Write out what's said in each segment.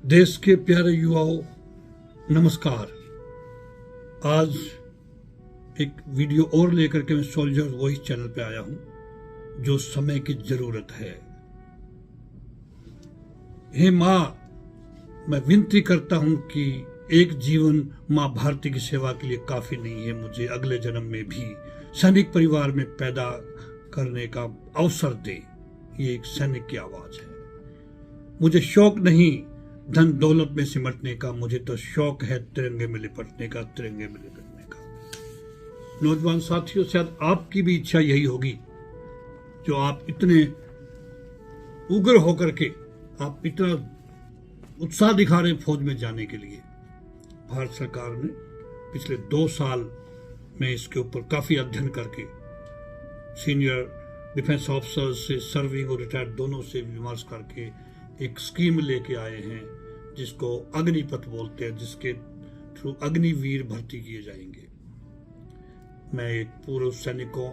देश के प्यारे युवाओं, नमस्कार। आज एक वीडियो और लेकर के मैं सोल्जर वॉइस चैनल पे आया हूं जो समय की जरूरत है। हे मां, मैं विनती करता हूं कि एक जीवन मां भारती की सेवा के लिए काफी नहीं है। मुझे अगले जन्म में भी सैनिक परिवार में पैदा करने का अवसर दे। ये एक सैनिक की आवाज है। मुझे शौक नहीं धन दौलत में सिमटने का, मुझे तो शौक है तिरंगे में लिपटने का, तिरंगे में लिपटने का। नौजवान साथियों, शायद आपकी भी इच्छा यही होगी जो आप इतने उग्र होकर के आप इतना उत्साह दिखा रहे फौज में जाने के लिए। भारत सरकार ने पिछले 2 साल में इसके ऊपर काफी अध्ययन करके सीनियर डिफेंस ऑफिसर्स से सर्विंग और रिटायर्ड दोनों से विमर्श करके एक स्कीम लेके आए हैं जिसको अग्निपथ बोलते हैं, जिसके थ्रू अग्निवीर भर्ती किए जाएंगे। मैं एक पूर्व सैनिकों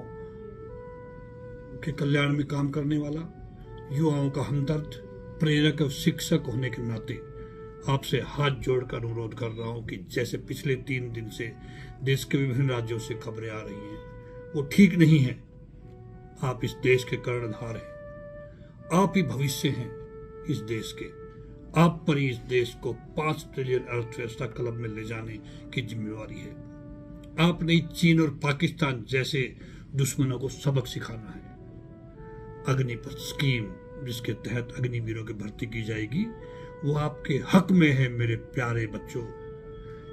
के कल्याण में काम करने वाला, युवाओं का हमदर्द, प्रेरक और शिक्षक होने के नाते आपसे हाथ जोड़कर अनुरोध कर रहा हूं कि जैसे पिछले 3 दिन से देश के विभिन्न राज्यों से खबरें आ रही हैं वो ठीक नहीं है। आप इस देश के कर्णधार हैं, आप ही भविष्य हैं इस देश के। आप पर ही इस देश को 5 ट्रिलियन अर्थव्यवस्था क्लब में ले जाने की जिम्मेवारी है। आपने चीन और पाकिस्तान जैसे दुश्मनों को सबक सिखाना है। अग्निपथ स्कीम जिसके तहत अग्निवीरों की भर्ती की जाएगी वो आपके हक में है मेरे प्यारे बच्चों।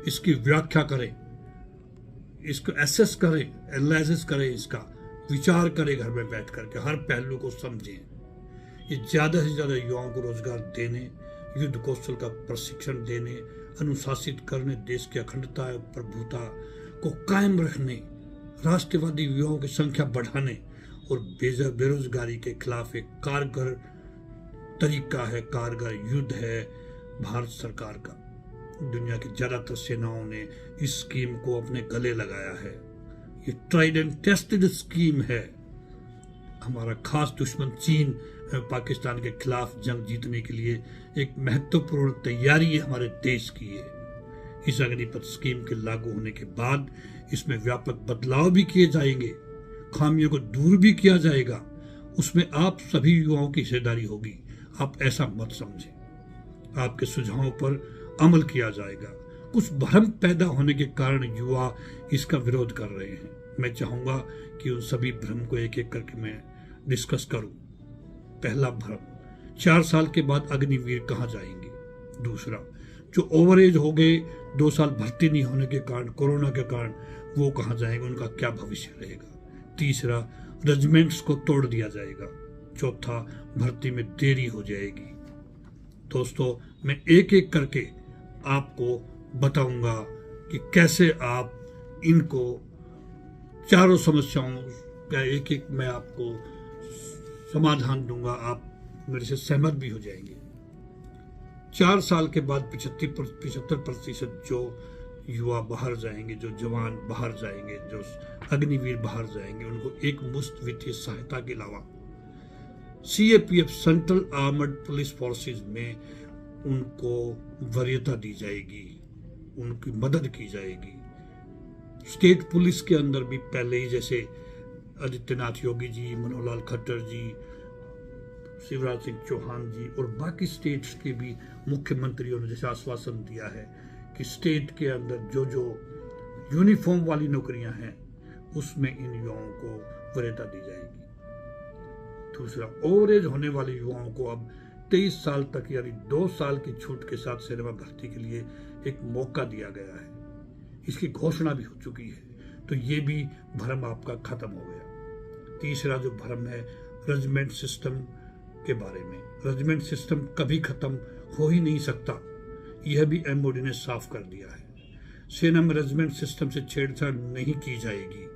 इसकी व्याख्या करें, इसको एसेस करें, एनालिसिस करें, इसका विचार करें घर में बैठ करके, हर पहलू को समझें। ये ज्यादा से ज्यादा युवाओं को रोजगार देने, युद्ध कौशल का प्रशिक्षण देने, अनुशासित करने, देश की अखंडता और प्रभुता को कायम रखने, राष्ट्रवादी युवाओं की संख्या बढ़ाने और बेरोजगारी के खिलाफ एक कारगर तरीका है, कारगर युद्ध है भारत सरकार का। दुनिया की ज्यादातर सेनाओं ने इस स्कीम को अपने गले लगाया है। ये ट्राइड एंड टेस्टेड स्कीम है। हमारा खास दुश्मन चीन पाकिस्तान के खिलाफ जंग जीतने के लिए एक महत्वपूर्ण तैयारी हमारे देश की है। इस अग्निपथ स्कीम के लागू होने के बाद इसमें व्यापक बदलाव भी किए जाएंगे, खामियों को दूर भी किया जाएगा। उसमें आप सभी युवाओं की हिस्सेदारी होगी। आप ऐसा मत समझें। आपके सुझावों पर अमल किया जाएगा। कुछ भ्रम पैदा होने के कारण युवा इसका विरोध कर रहे हैं। मैं चाहूंगा कि उन सभी भ्रम को एक एक करके मैं डिस्कस करूं। पहला भ्रम, 4 साल के बाद अग्निवीर कहां जाएंगे। दूसरा, जो ओवरेज हो गए 2 साल भर्ती नहीं होने के कारण, कोरोना के कारण, वो कहां जाएंगे, उनका क्या भविष्य रहेगा। तीसरा, रेजिमेंट्स को तोड़ दिया जाएगा। चौथा, भर्ती में देरी हो जाएगी। दोस्तों, मैं एक एक करके आपको बताऊंगा कि कैसे आप इनको चारों समस्याओं का एक एक मैं आपको समाधान दूंगा। आप मेरे से सहमत भी हो जाएंगे। 4 साल के बाद 75% जो युवा बाहर जाएंगे, जो जवान बाहर जाएंगे, जो अग्निवीर बाहर जाएंगे, उनको एक मुफ्त वित्तीय सहायता के अलावा CAPF central armoured police forces में उनको वरीयता दी जाएगी, उनकी मदद की जाएगी। स्टेट पुलिस के अंदर भी पहले ही जैसे आदित्यनाथ योगी जी, मनोहर लाल खट्टर जी, शिवराज सिंह चौहान जी और बाकी स्टेट्स के भी मुख्यमंत्रियों ने जैसे आश्वासन दिया है कि स्टेट के अंदर जो जो यूनिफॉर्म वाली नौकरियां हैं उसमें इन युवाओं को वरीयता दी जाएगी। दूसरा, ओवरेज होने वाले युवाओं को अब 23 साल तक यानी 2 साल की छूट के साथ सेना में भर्ती के लिए एक मौका दिया गया है। इसकी घोषणा भी हो चुकी है, तो ये भी भ्रम आपका खत्म हो गया। तीसरा जो भ्रम है रेजिमेंट सिस्टम के बारे में, रेजिमेंट सिस्टम कभी खत्म हो ही नहीं सकता। यह भी MOD ने साफ कर दिया है। सेना में रेजिमेंट सिस्टम से छेड़छाड़ नहीं की जाएगी।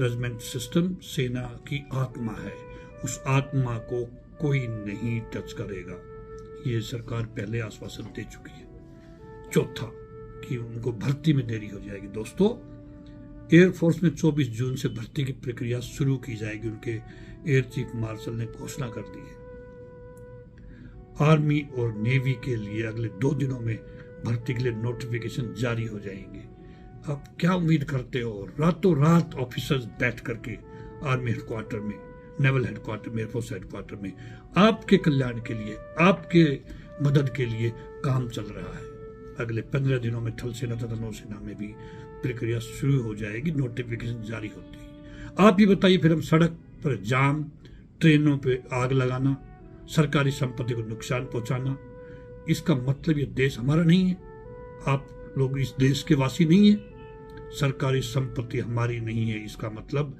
रेजिमेंट सिस्टम सेना की आत्मा है, उस आत्मा को कोई नहीं टच करेगा। ये सरकार पहले आश्वासन दे चुकी है। चौथा, कि उनको भर्ती में देरी हो जाएगी। दोस्तों, एयरफोर्स में 24 जून से भर्ती की प्रक्रिया शुरू की जाएगी, उनके एयर चीफ मार्शल ने घोषणा कर दी है। आर्मी और नेवी के लिए अगले 2 दिनों में भर्ती के लिए नोटिफिकेशन जारी हो जाएंगे। आप क्या उम्मीद करते हो? रातों रात ऑफिसर्स बैठ करके आर्मी हेडक्वार्टर में, नेवल हेडक्वार्टर में, एयरफोर्स हेडक्वार्टर में आपके कल्याण के लिए, आपके मदद के लिए काम चल रहा है। अगले 15 दिनों में थल सेना तथा नौसेना में भी प्रक्रिया शुरू हो जाएगी, नोटिफिकेशन जारी होती है। आप ये बताइए, फिर हम सड़क पर जाम, ट्रेनों पे आग लगाना, सरकारी संपत्ति को नुकसान पहुंचाना, इसका मतलब ये देश हमारा नहीं है? आप लोग इस देश के वासी नहीं है? सरकारी संपत्ति हमारी नहीं है, इसका मतलब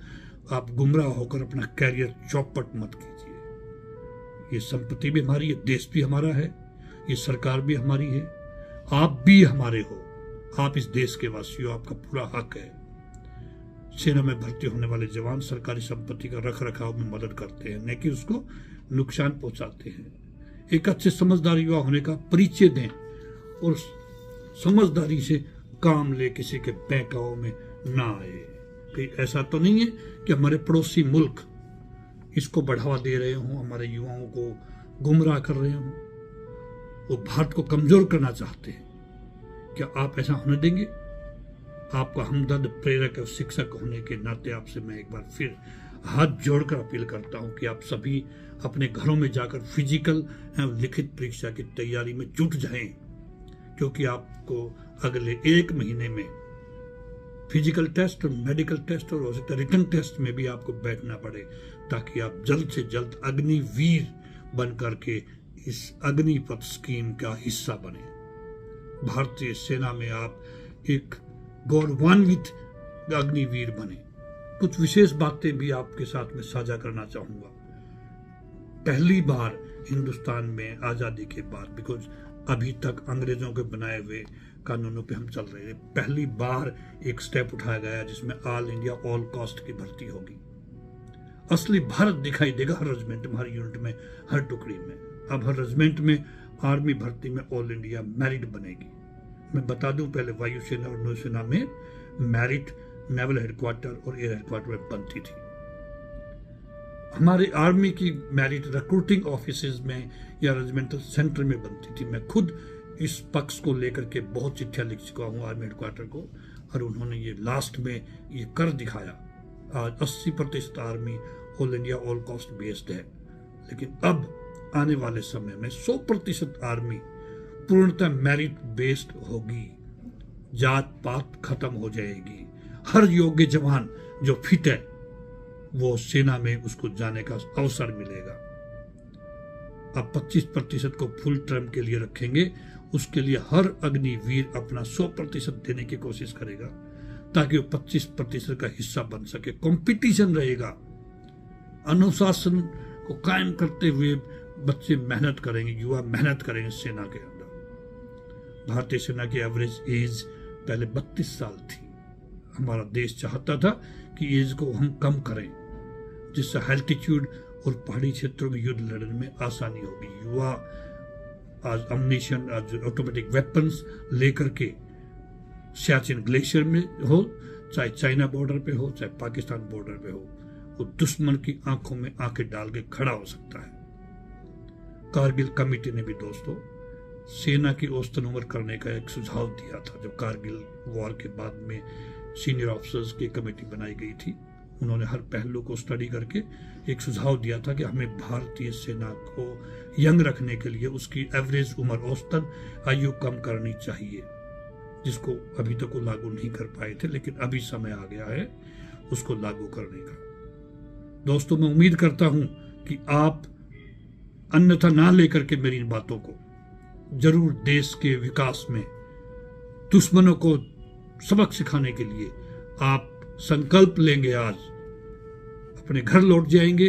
आप गुमराह होकर अपना कैरियर चौपट मत कीजिए। ये संपत्ति भी हमारी है, देश भी हमारा है, ये सरकार भी हमारी है, आप भी हमारे हो, आप इस देश के वासी हो, आपका पूरा हक है। सेना में भर्ती होने वाले जवान सरकारी संपत्ति का रख रखाव में मदद करते हैं, न कि उसको नुकसान पहुंचाते हैं। एक अच्छे समझदार युवा होने का परिचय दें और समझदारी से काम ले, किसी के बहकावे में ना आए। कहीं ऐसा तो नहीं है कि हमारे पड़ोसी मुल्क इसको बढ़ावा दे रहे हों, हमारे युवाओं को गुमराह कर रहे हों, वो भारत को कमजोर करना चाहते हैं? क्या आप ऐसा होने देंगे? आपका हमदर्द, प्रेरक और शिक्षक होने के नाते आपसे मैं एक बार फिर हाथ जोड़कर अपील करता हूं कि आप सभी अपने घरों में जाकर फिजिकल एवं लिखित परीक्षा की तैयारी में जुट जाएं, क्योंकि आपको अगले 1 महीने में फिजिकल टेस्ट और मेडिकल टेस्ट और हो सकता है रिटन टेस्ट में भी आपको बैठना पड़े, ताकि आप जल्द से जल्द अग्निवीर बन करके इस अग्निपथ स्कीम का हिस्सा बने। भारतीय सेना में आप एक गौरवान्वित अग्निवीर बने। कुछ विशेष बातें भी आपके साथ में साझा करना चाहूंगा। पहली बार हिंदुस्तान में आजादी के बाद, बिकॉज अभी तक अंग्रेजों के बनाए हुए कानूनों पे हम चल रहे थे, पहली बार एक स्टेप उठाया गया जिसमें ऑल इंडिया ऑल कास्ट की भर्ती होगी। असली भारत दिखाई देगा हर रेजिमेंट में, हर यूनिट में, हर टुकड़ी में। अब हर रेजिमेंट में आर्मी भर्ती में ऑल इंडिया मेरिट बनेगी। मैं बता दूं, पहले वायुसेना और नौसेना में मेरिट नेवल हेडक्वार्टर और एयर हेडक्वार्टर में बनती थी। हमारे आर्मी की मेरिट रिक्रूटिंग ऑफिसेज में या रेजिमेंटल सेंटर में बनती थी। मैं खुद इस पक्ष को लेकर के बहुत चिट्ठियां लिख चुका हूं आर्मी हेडक्वार्टर को, और उन्होंने ये लास्ट में ये कर दिखाया। आज 80% army all India all caste based है, लेकिन अब आने वाले समय में 100% आर्मी पूर्णतः मेरिट बेस्ड होगी। जात पात खत्म हो जाएगी। हर योग्य जवान जो फिट है वो सेना में उसको जाने का अवसर मिलेगा। अब 25% को फुल टर्म के लिए रखेंगे, उसके लिए हर अग्निवीर अपना 100% देने की कोशिश करेगा, ताकि वो 25% का हिस्सा बन सके। कंपटीशन रहेगा, अनुशासन को कायम करते हुए बच्चे मेहनत करेंगे, युवा मेहनत करेंगे सेना के अंदर। भारतीय सेना की एवरेज एज पहले 32 साल थी। हमारा देश चाहता था कि एज को हम कम करें, जिससे एल्टीट्यूड और पहाड़ी क्षेत्रों में युद्ध लड़ने में आसानी होगी। युवा आज अम्युनिशन, आज ऑटोमेटिक वेपन्स लेकर के सियाचिन ग्लेशियर में हो, चाहे चाइना बॉर्डर पे हो, चाहे पाकिस्तान बॉर्डर पे हो, वो दुश्मन की आंखों में आंखें डाल के खड़ा हो सकता है। कारगिल कमेटी ने भी दोस्तों सेना की औसतन उम्र करने का एक सुझाव दिया था। जब कारगिल वॉर के बाद में सीनियर ऑफिसर्स की कमेटी बनाई गई थी, उन्होंने हर पहलू को स्टडी करके एक सुझाव दिया था कि हमें भारतीय सेना को यंग रखने के लिए उसकी एवरेज उम्र, औसतन आयु कम करनी चाहिए, जिसको अभी तक वो लागू नहीं कर पाए थे, लेकिन अभी समय आ गया है उसको लागू करने का। दोस्तों, मैं उम्मीद करता हूं कि आप अन्यथा ना लेकर के मेरी इन बातों को जरूर देश के विकास में दुश्मनों को सबक सिखाने के लिए आप संकल्प लेंगे। आज अपने घर लौट जाएंगे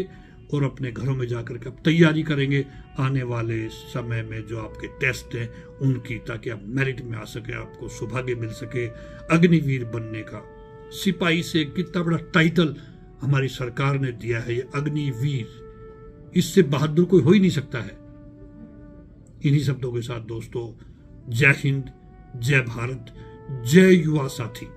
और अपने घरों में जाकर के आप तैयारी करेंगे आने वाले समय में जो आपके टेस्ट हैं उनकी, ताकि आप मेरिट में आ सके, आपको सौभाग्य मिल सके अग्निवीर बनने का। सिपाही से कितना बड़ा टाइटल हमारी सरकार ने दिया है, ये अग्निवीर, इससे बहादुर कोई हो ही नहीं सकता है। इन्हीं शब्दों के साथ दोस्तों, जय हिंद, जय भारत, जय युवा साथी।